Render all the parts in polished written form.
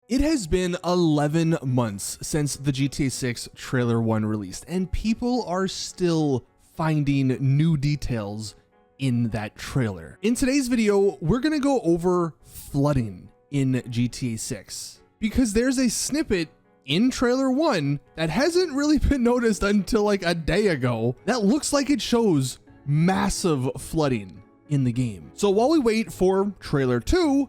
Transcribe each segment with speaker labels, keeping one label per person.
Speaker 1: It has been 11 months since the GTA 6 trailer 1 released, and people are still finding new details in that trailer. In today's video, we're gonna go over flooding in GTA 6, because there's a snippet in trailer 1 that hasn't really been noticed until like a day ago that looks like it shows massive flooding in the game. So while we wait for trailer 2,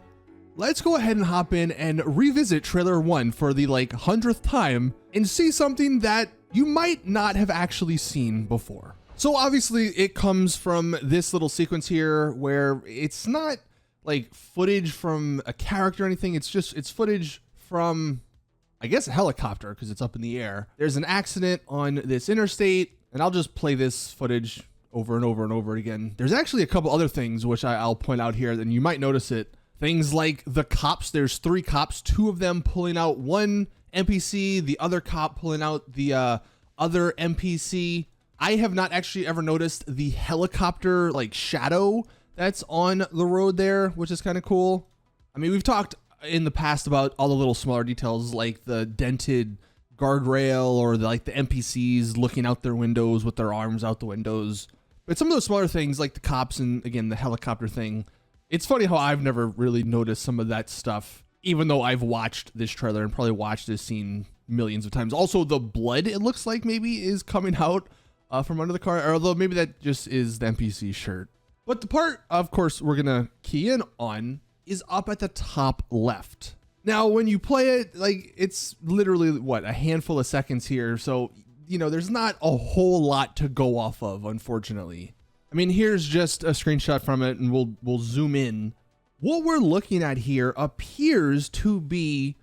Speaker 1: let's go ahead and hop in and revisit trailer 1 for the like 100th time and see something that you might not have actually seen before. So obviously it comes from this little sequence here where it's not like footage from a character or anything. It's footage from, I guess, a helicopter because it's up in the air. There's an accident on this interstate, and I'll just play this footage over and over and over again. There's actually a couple other things which I'll point out here, and you might notice it. Things like the cops, there's 3 cops, 2 of them pulling out one NPC, the other cop pulling out the other NPC. I have not actually ever noticed the helicopter like shadow that's on the road there, which is kind of cool. I mean, we've talked in the past about all the little smaller details like the dented guardrail or the NPCs looking out their windows with their arms out the windows. But some of those smaller things like the cops and again, the helicopter thing, it's funny how I've never really noticed some of that stuff, even though I've watched this trailer and probably watched this scene millions of times. Also, the blood, it looks like maybe is coming out from under the car, although maybe that just is the NPC shirt. But the part, of course, we're gonna key in on is up at the top left. Now, when you play it, like it's literally what, a handful of seconds here. So, you know, there's not a whole lot to go off of, unfortunately. I mean, here's just a screenshot from it and we'll zoom in. What we're looking at here appears to be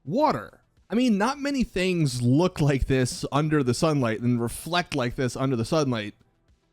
Speaker 1: water. I mean, not many things look like this under the sunlight and reflect like this under the sunlight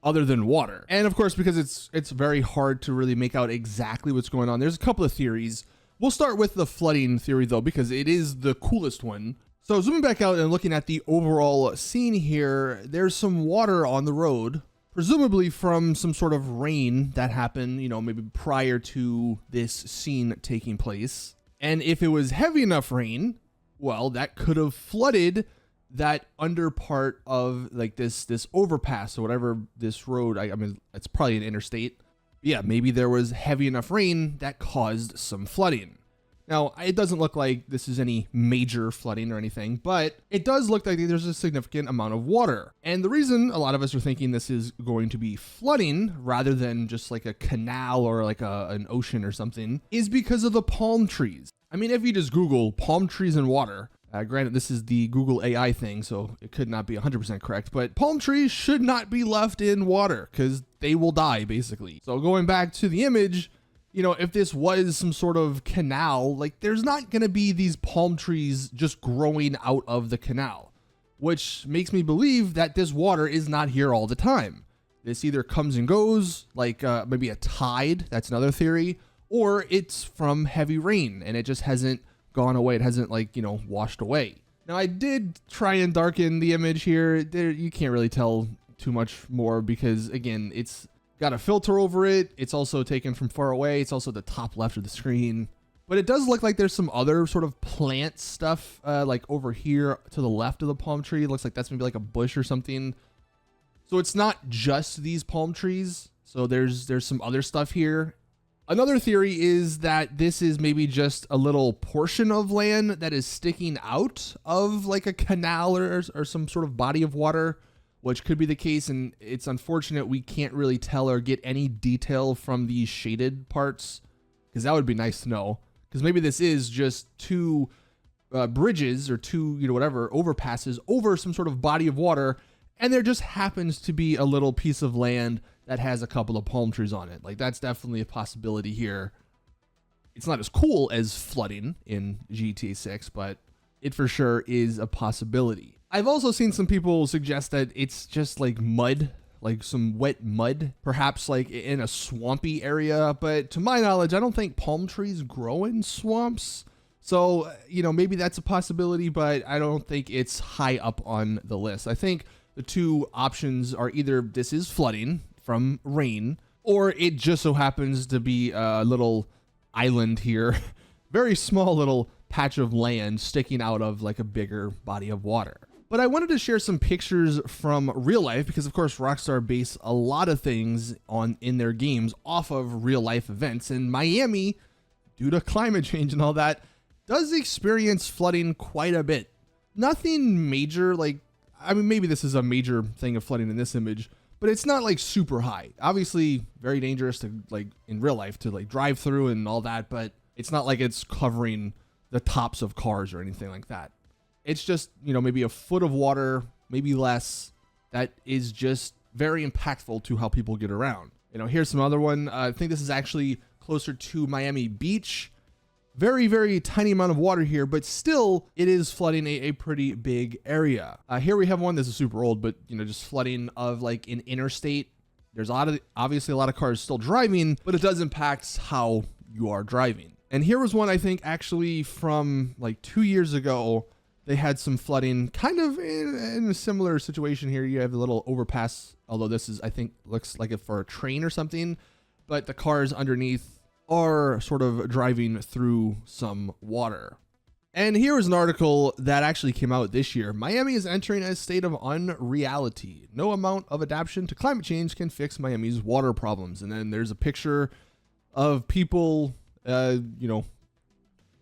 Speaker 1: other than water. And of course, because it's very hard to really make out exactly what's going on, there's a couple of theories. We'll start with the flooding theory though, because it is the coolest one. So zooming back out and looking at the overall scene here, there's some water on the road, presumably from some sort of rain that happened, you know, maybe prior to this scene taking place. And if it was heavy enough rain, well, that could have flooded that under part of like this overpass or whatever this road. I mean, it's probably an interstate. Yeah, maybe there was heavy enough rain that caused some flooding. Now, it doesn't look like this is any major flooding or anything, but it does look like there's a significant amount of water. And the reason a lot of us are thinking this is going to be flooding rather than just like a canal or like an ocean or something is because of the palm trees. I mean, if you just Google palm trees and water, granted, this is the Google AI thing, so it could not be 100% correct, but palm trees should not be left in water because they will die, basically. So going back to the image, you know, if this was some sort of canal, like there's not going to be these palm trees just growing out of the canal, which makes me believe that this water is not here all the time. This either comes and goes, like maybe a tide, that's another theory, or it's from heavy rain and it just hasn't gone away. It hasn't like, you know, washed away. Now I did try and darken the image here. There, you can't really tell too much more because again, it's got a filter over it. It's also taken from far away. It's also the top left of the screen, but it does look like there's some other sort of plant stuff like over here to the left of the palm tree. It looks like that's maybe like a bush or something. So it's not just these palm trees. So there's some other stuff here. Another theory is that this is maybe just a little portion of land that is sticking out of like a canal or some sort of body of water, which could be the case. And it's unfortunate we can't really tell or get any detail from these shaded parts, because that would be nice to know. Because maybe this is just 2 bridges or 2, you know, whatever, overpasses over some sort of body of water. And there just happens to be a little piece of land that has a couple of palm trees on it. Like that's definitely a possibility here. It's not as cool as flooding in GTA 6, but it for sure is a possibility. I've also seen some people suggest that it's just like mud, like some wet mud, perhaps like in a swampy area. But to my knowledge, I don't think palm trees grow in swamps. So, you know, maybe that's a possibility, but I don't think it's high up on the list. I think the 2 options are either this is flooding from rain, or it just so happens to be a little island here, very small little patch of land sticking out of like a bigger body of water. But I wanted to share some pictures from real life because, of course, Rockstar base a lot of things in their games off of real life events. And Miami, due to climate change and all that, does experience flooding quite a bit. Nothing major, like, I mean, maybe this is a major thing of flooding in this image, but it's not like super high. Obviously, very dangerous to, like, in real life to like drive through and all that, but it's not like it's covering the tops of cars or anything like that. It's just, you know, maybe a foot of water, maybe less. That is just very impactful to how people get around. You know, here's some other one. I think this is actually closer to Miami Beach. Very, very tiny amount of water here, but still it is flooding a pretty big area. Here we have one. This is super old, but, you know, just flooding of like an interstate. There's obviously a lot of cars still driving, but it does impact how you are driving. And here was one, I think, actually from like 2 years ago. They had some flooding kind of in a similar situation here. You have the little overpass, although this is, I think, looks like it for a train or something, but the cars underneath are sort of driving through some water. And here is an article that actually came out this year. Miami is entering a state of unreality. No amount of adaptation to climate change can fix Miami's water problems. And then there's a picture of people, you know,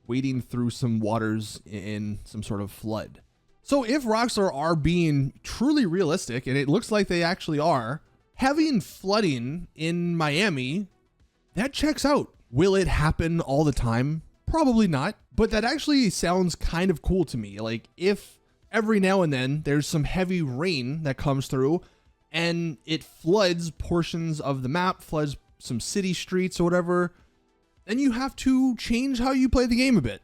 Speaker 1: wading through some waters in some sort of flood. So if Rockstar are being truly realistic, and it looks like they actually are, having flooding in Miami, that checks out. Will it happen all the time? Probably not, but that actually sounds kind of cool to me. Like if every now and then there's some heavy rain that comes through and it floods portions of the map, floods some city streets or whatever, then you have to change how you play the game a bit.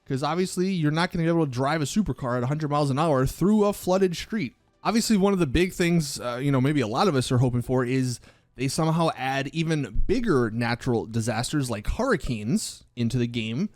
Speaker 1: Because obviously you're not going to be able to drive a supercar at 100 miles an hour through a flooded street. Obviously one of the big things, you know, maybe a lot of us are hoping for is they somehow add even bigger natural disasters like hurricanes into the game.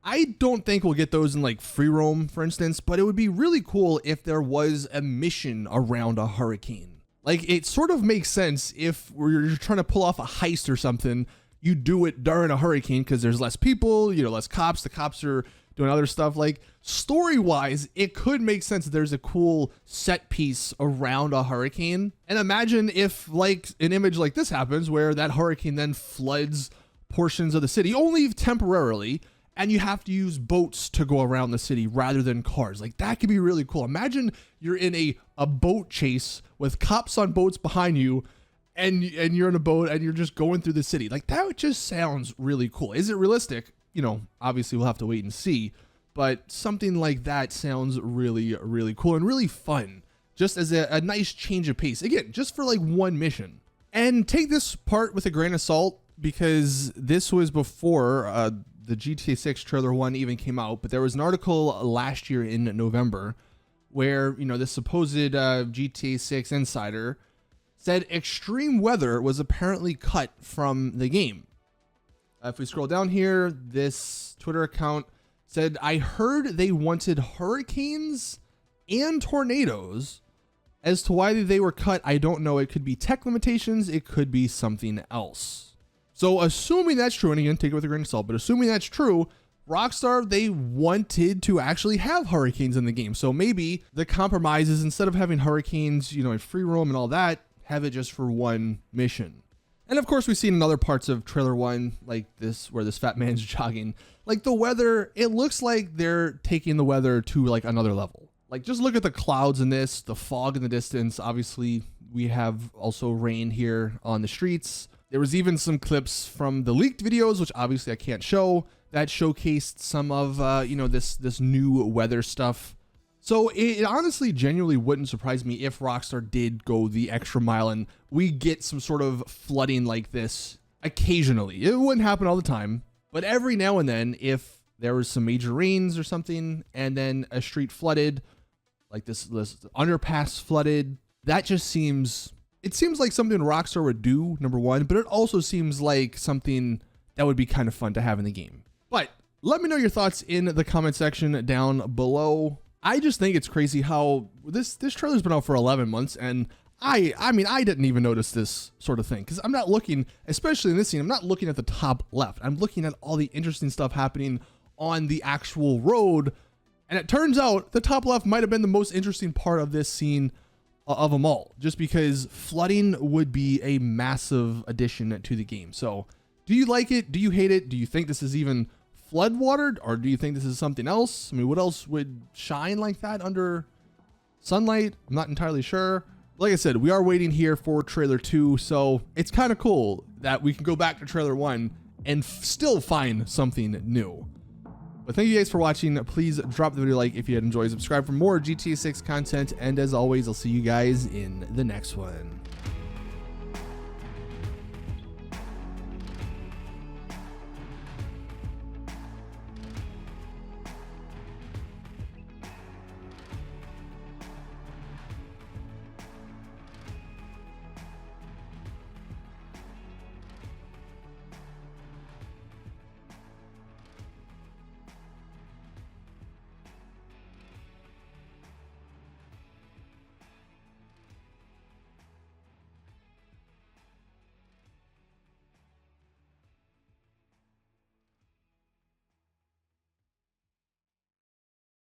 Speaker 1: I don't think we'll get those in like free roam, for instance, but it would be really cool if there was a mission around a hurricane. Like it sort of makes sense if you're trying to pull off a heist or something. You do it during a hurricane because there's less people, you know, less cops. The cops are doing other stuff. Like story-wise, it could make sense that there's a cool set piece around a hurricane. And imagine if like an image like this happens where that hurricane then floods portions of the city, only temporarily, and you have to use boats to go around the city rather than cars. Like that could be really cool. Imagine you're in a boat chase with cops on boats behind you, and you're in a boat and you're just going through the city. Like that just sounds really cool. Is it realistic? You know, obviously we'll have to wait and see, but something like that sounds really, really cool and really fun. Just as a nice change of pace. Again, just for like one mission. And take this part with a grain of salt because this was before the GTA 6 trailer 1 even came out, but there was an article last year in November where, you know, this supposed GTA 6 insider said extreme weather was apparently cut from the game. If we scroll down here, this Twitter account said, I heard they wanted hurricanes and tornadoes. As to why they were cut, I don't know. It could be tech limitations. It could be something else. So assuming that's true, and again, take it with a grain of salt, but assuming that's true, Rockstar, they wanted to actually have hurricanes in the game. So maybe the compromise is instead of having hurricanes, you know, in free roam and all that, have it just for one mission. And of course, we've seen in other parts of trailer 1, like this, where this fat man's jogging. Like the weather, it looks like they're taking the weather to like another level. Like just look at the clouds in this, the fog in the distance. Obviously, we have also rain here on the streets. There was even some clips from the leaked videos, which obviously I can't show, that showcased some of, you know, this new weather stuff. So it honestly genuinely wouldn't surprise me if Rockstar did go the extra mile and we get some sort of flooding like this occasionally. It wouldn't happen all the time, but every now and then, if there was some major rains or something and then a street flooded, like this underpass flooded, that just seems, it seems like something Rockstar would do, number one, but it also seems like something that would be kind of fun to have in the game. But let me know your thoughts in the comment section down below. I just think it's crazy how this trailer's been out for 11 months, and I mean, I didn't even notice this sort of thing because I'm not looking, especially in this scene, I'm not looking at the top left. I'm looking at all the interesting stuff happening on the actual road. And it turns out the top left might have been the most interesting part of this scene of them all, just because flooding would be a massive addition to the game. So do you like it? Do you hate it? Do you think this is even flood watered, or do you think this is something else? I mean, what else would shine like that under sunlight? I'm not entirely sure. Like I said, we are waiting here for trailer 2, so it's kind of cool that we can go back to trailer 1 and still find something new. But thank you guys for watching. Please drop the video a like if you had enjoyed. Subscribe for more GTA 6 content. And as always, I'll see you guys in the next one.